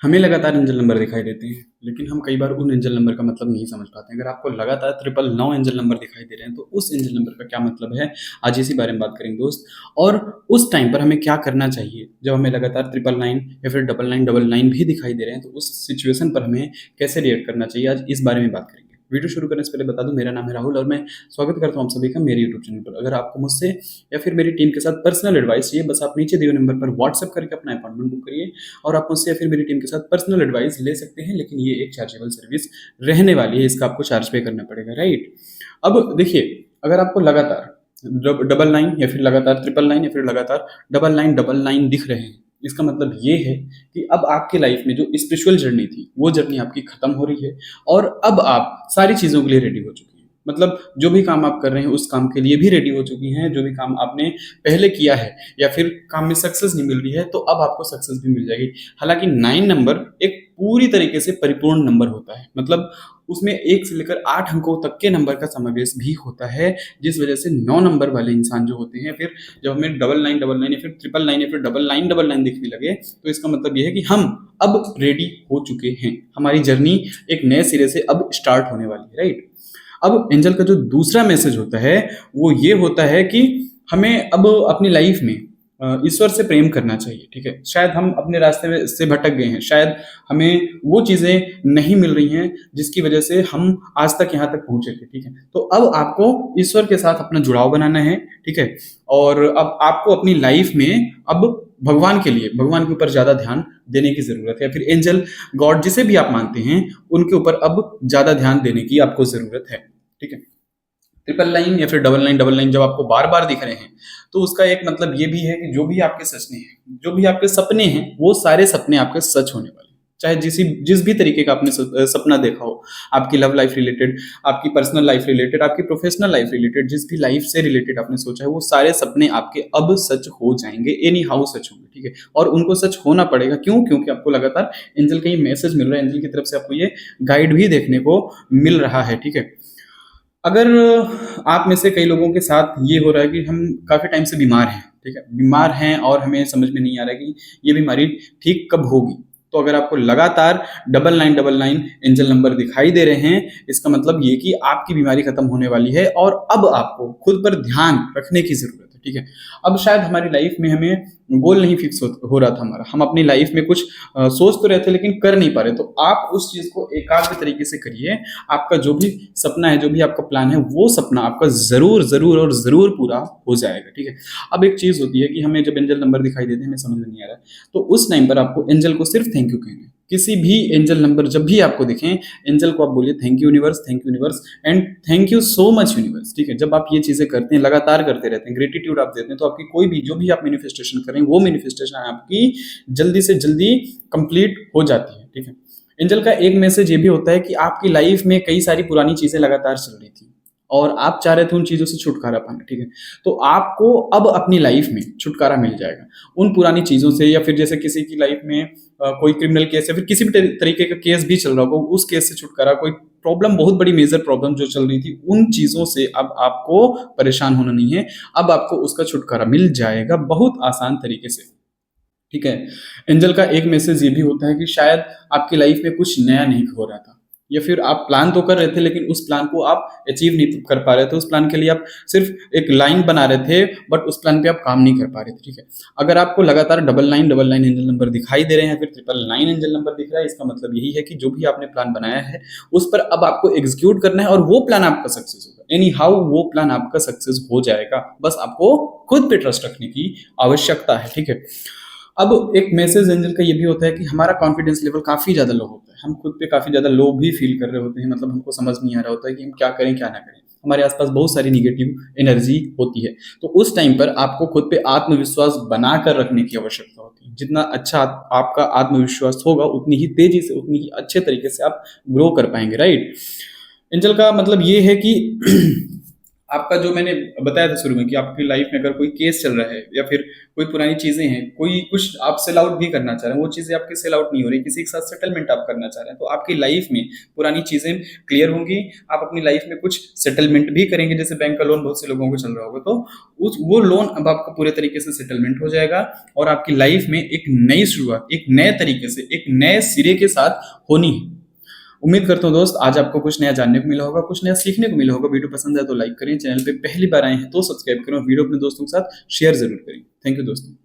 हमें लगातार angel number दिखाई देते हैं, लेकिन हम कई बार उन एंजल नंबर का मतलब नहीं समझ पाते हैं। अगर आपको लगातार ट्रिपल 9 एंजल नंबर दिखाई दे रहे हैं, तो उस एंजल नंबर का क्या मतलब है? आज इसी बारे में बात करेंगे दोस्त। और उस टाइम पर हमें क्या करना चाहिए, जब हमें लगातार ट्रिपल 9 या फिर डबल 9 डबल 9 भी दिखाई दे रहे हैं, तो उस सिचुएशन पर हमें कैसे रिएक्ट करना चाहिए, आज इस बारे में बात करेंगे। वीडियो शुरू करने से पहले बता दूं, मेरा नाम है राहुल और मैं स्वागत करता हूं आप सभी का मेरे यूट्यूब चैनल पर। अगर आपको मुझसे या फिर मेरी टीम के साथ पर्सनल एडवाइस चाहिए, बस आप नीचे दिए हुए नंबर पर व्हाट्सएप करके अपना अपॉइंटमेंट बुक करिए और आप मुझसे या फिर मेरी टीम के साथ पर्सनल एडवाइस ले सकते हैं। लेकिन ये एक चार्जेबल सर्विस रहने वाली है, इसका आपको चार्ज पे करना पड़ेगा, राइट? अब देखिए, अगर आपको लगातार डबल 9 या फिर लगातार ट्रिपल 9 या फिर लगातार डबल 9 दिख रहे हैं, इसका मतलब ये है कि अब आपकी लाइफ में जो स्पिरिचुअल जर्नी थी, वो जर्नी आपकी खत्म हो रही है और अब आप सारी चीज़ों के लिए रेडी हो चुके हैं। मतलब जो भी काम आप कर रहे हैं, उस काम के लिए भी रेडी हो चुकी हैं। जो भी काम आपने पहले किया है या फिर काम में सक्सेस नहीं मिल रही है, तो अब आपको सक्सेस भी मिल जाएगी। हालाँकि 9 नंबर एक पूरी तरीके से परिपूर्ण नंबर होता है। मतलब उसमें 1 से लेकर 8 अंकों तक के नंबर का समावेश भी होता है, जिस वजह से 9 नंबर वाले इंसान जो होते हैं, फिर जब हमें डबल 9 या फिर ट्रिपल 9 या फिर डबल नाइन दिखने लगे, तो इसका मतलब ये है कि हम अब रेडी हो चुके हैं। हमारी जर्नी एक नए सिरे से अब स्टार्ट होने वाली है, राइट? अब एंजल का जो दूसरा मैसेज होता है, वो ये होता है कि हमें अब अपनी लाइफ में ईश्वर से प्रेम करना चाहिए, ठीक है? शायद हम अपने रास्ते में से भटक गए हैं, शायद हमें वो चीज़ें नहीं मिल रही हैं जिसकी वजह से हम आज तक यहाँ तक पहुँचे थे, ठीक है? तो अब आपको ईश्वर के साथ अपना जुड़ाव बनाना है, ठीक है? और अब आपको अपनी लाइफ में अब भगवान के लिए, भगवान के ऊपर ज़्यादा ध्यान देने की ज़रूरत है, या फिर एंजल, गॉड जिसे भी आप मानते हैं, उनके ऊपर अब ज़्यादा ध्यान देने की आपको ज़रूरत है, ठीक है? ट्रिपल 9 या फिर डबल 9 जब आपको बार-बार दिख रहे हैं, तो उसका एक मतलब ये भी है कि जो भी आपके सपने हैं, जो भी आपके सपने हैं, वो सारे सपने आपके सच होने वाले हैं। चाहे जिस भी तरीके का आपने सपना देखा हो, आपकी लव लाइफ रिलेटेड, आपकी पर्सनल लाइफ रिलेटेड, आपकी प्रोफेशनल लाइफ रिलेटेड, जिस भी लाइफ से रिलेटेड आपने सोचा है, वो सारे सपने आपके अब सच हो जाएँगे, एनी हाउ सच होंगे, ठीक है? और उनको सच होना पड़ेगा, क्यों? क्योंकि आपको लगातार एंजल का ये मैसेज मिल रहा है, एंजल की तरफ से आपको ये गाइड भी देखने को मिल रहा है, ठीक है? अगर आप में से कई लोगों के साथ ये हो रहा है कि हम काफ़ी टाइम से बीमार हैं, ठीक है? बीमार हैं और हमें समझ में नहीं आ रहा है कि ये बीमारी ठीक कब होगी। तो अगर आपको लगातार डबल 9 एंजल नंबर दिखाई दे रहे हैं, इसका मतलब ये कि आपकी बीमारी खत्म होने वाली है और अब आपको खुद पर ध्यान रखने की ज़रूरत है, ठीक है? अब शायद हमारी लाइफ में हमें गोल नहीं फिक्स हो रहा था हमारा। हम अपनी लाइफ में कुछ सोच तो रहे थे लेकिन कर नहीं पा रहे। तो आप उस चीज़ को एकाग्र तरीके से करिए। आपका जो भी सपना है, जो भी आपका प्लान है, वो सपना आपका ज़रूर, ज़रूर और ज़रूर पूरा हो जाएगा, ठीक है? अब एक चीज़ होती है कि हमें जब एंजल नंबर दिखाई देते हैं, हमें समझ में नहीं आ रहा है, तो उस टाइम पर आपको एंजल को सिर्फ थैंक यू कहना है। किसी भी एंजल नंबर जब भी आपको दिखें, एंजल को आप बोलिए thank you universe and thank you so much universe, ठीक है? जब आप ये चीज़ें करते हैं, लगातार करते रहते हैं, ग्रेटिट्यूड आप देते हैं, तो आपकी कोई भी जो भी आप मैनिफेस्टेशन कर रहे हैं, वो मैनिफेस्टेशन आपकी जल्दी से जल्दी कंप्लीट हो जाती है, ठीक है? एंजल का एक मैसेज ये भी होता है कि आपकी लाइफ में कई सारी पुरानी चीज़ें लगातार चल रही थी और आप चाह रहे थे उन चीज़ों से छुटकारा पाना, ठीक है? तो आपको अब अपनी लाइफ में छुटकारा मिल जाएगा उन पुरानी चीज़ों से, या फिर जैसे किसी की लाइफ में कोई क्रिमिनल केस या फिर किसी भी तरीके का केस भी चल रहा होगा, उस केस से छुटकारा, कोई प्रॉब्लम, बहुत बड़ी मेजर प्रॉब्लम जो चल रही थी, उन चीज़ों से अब आपको परेशान होना नहीं है। अब आपको उसका छुटकारा मिल जाएगा बहुत आसान तरीके से, ठीक है? एंजल का एक मैसेज ये भी होता है कि शायद आपकी लाइफ में कुछ नया नहीं हो रहा था, या फिर आप प्लान तो कर रहे थे लेकिन उस प्लान को आप अचीव नहीं कर पा रहे थे। उस प्लान के लिए आप सिर्फ एक लाइन बना रहे थे, बट उस प्लान पे आप काम नहीं कर पा रहे थे, ठीक है? अगर आपको लगातार डबल 9 एंजल नंबर दिखाई दे रहे हैं, फिर ट्रिपल 9 एंजल नंबर दिख रहा है, इसका मतलब यही है कि जो भी आपने प्लान बनाया है, उस पर अब आपको एग्जीक्यूट करना है और वो प्लान आपका सक्सेस होगा। एनी हाउ वो प्लान आपका सक्सेस हो जाएगा। बस आपको खुद पे ट्रस्ट रखने की आवश्यकता है, ठीक है? अब एक मैसेज एंजल का ये भी होता है कि हमारा कॉन्फिडेंस लेवल काफ़ी ज़्यादा लो होता है। हम खुद पे काफ़ी ज़्यादा लो भी फ़ील कर रहे होते हैं, मतलब हमको समझ नहीं आ रहा होता है कि हम क्या करें, क्या ना करें। हमारे आस-पास बहुत सारी नेगेटिव एनर्जी होती है। तो उस टाइम पर आपको खुद पे आत्मविश्वास बनाकर रखने की आवश्यकता होती है। जितना अच्छा आपका आत्मविश्वास होगा, उतनी ही तेज़ी से, उतनी ही अच्छे तरीके से आप ग्रो कर पाएँगे, राइट? एंजल का मतलब ये है कि आपका जो मैंने बताया था शुरू में कि आपकी लाइफ में अगर कोई केस चल रहा है या फिर कोई पुरानी चीज़ें हैं, कोई कुछ आप सेल आउट भी करना चाह रहे हैं, वो चीज़ें आपकी सेल आउट नहीं हो रही, किसी के साथ सेटलमेंट आप करना चाह रहे हैं, तो आपकी लाइफ में पुरानी चीज़ें क्लियर होंगी, आप अपनी लाइफ में कुछ सेटलमेंट भी करेंगे, जैसे बैंक का लोन बहुत से लोगों को चल रहा होगा, तो वो लोन अब आपका पूरे तरीके से सेटलमेंट हो जाएगा और आपकी लाइफ में एक नई शुरुआत, एक नए तरीके से, एक नए सिरे के साथ होनी है। उम्मीद करता हूँ दोस्त आज आपको कुछ नया जानने को मिला होगा, कुछ नया सीखने को मिला होगा। वीडियो पसंद है तो लाइक करें, चैनल पे पहली बार आए हैं तो सब्सक्राइब करें और वीडियो अपने दोस्तों के साथ शेयर जरूर करें। थैंक यू दोस्तों।